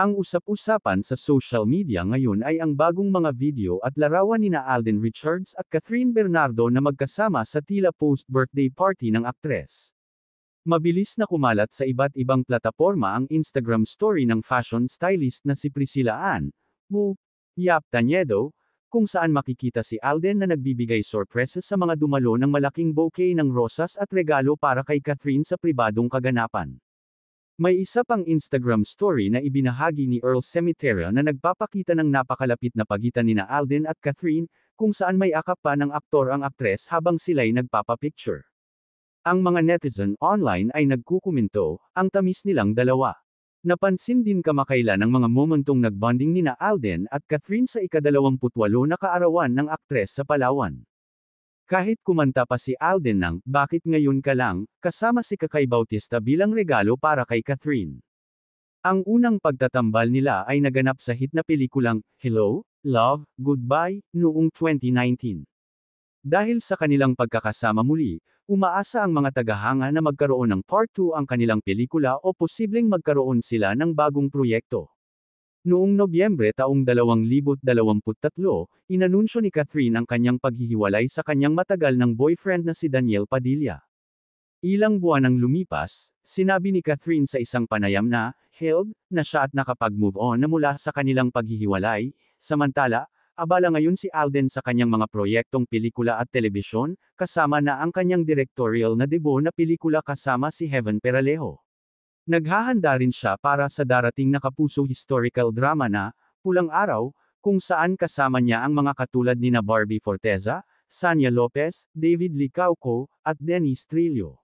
Ang usap-usapan sa social media ngayon ay ang bagong mga video at larawan nina Alden Richards at Catherine Bernardo na magkasama sa tila post-birthday party ng aktres. Mabilis na kumalat sa iba't ibang plataporma ang Instagram story ng fashion stylist na si Priscilla Ann Yap Taniedo, kung saan makikita si Alden na nagbibigay sorpresa sa mga dumalo ng malaking bouquet ng rosas at regalo para kay Catherine sa pribadong kaganapan. May isa pang Instagram story na ibinahagi ni Earl Cemetery na nagpapakita ng napakalapit na pagitan nina Alden at Catherine, kung saan may akap pa ng aktor ang aktres habang sila'y nagpapapicture. Ang mga netizen online ay nagkukomento, ang tamis nilang dalawa. Napansin din kamakailan ang mga momentong nagbonding nina Alden at Catherine sa ika-28 na kaarawan ng aktres sa Palawan. Kahit kumanta pa si Alden ng "Bakit Ngayon Ka Lang", kasama si Kakay Bautista bilang regalo para kay Catherine. Ang unang pagtatambal nila ay naganap sa hit na pelikulang Hello, Love, Goodbye, noong 2019. Dahil sa kanilang pagkakasama muli, umaasa ang mga tagahanga na magkaroon ng Part 2 ang kanilang pelikula o posibleng magkaroon sila ng bagong proyekto. Noong Nobyembre taong 2023, inanunsyo ni Catherine ang kanyang paghihiwalay sa kanyang matagal ng boyfriend na si Daniel Padilla. Ilang buwan ang lumipas, sinabi ni Catherine sa isang panayam na, healed na siya at nakapag-move on na mula sa kanilang paghihiwalay, samantala, abala ngayon si Alden sa kanyang mga proyektong pelikula at telebisyon, kasama na ang kanyang directorial na debut na pelikula kasama si Heaven Peralejo. Naghahanda rin siya para sa darating na kapuso historical drama na, Pulang Araw, kung saan kasama niya ang mga katulad nina Barbie Forteza, Sanya Lopez, David Licauco, at Dennis Trillo.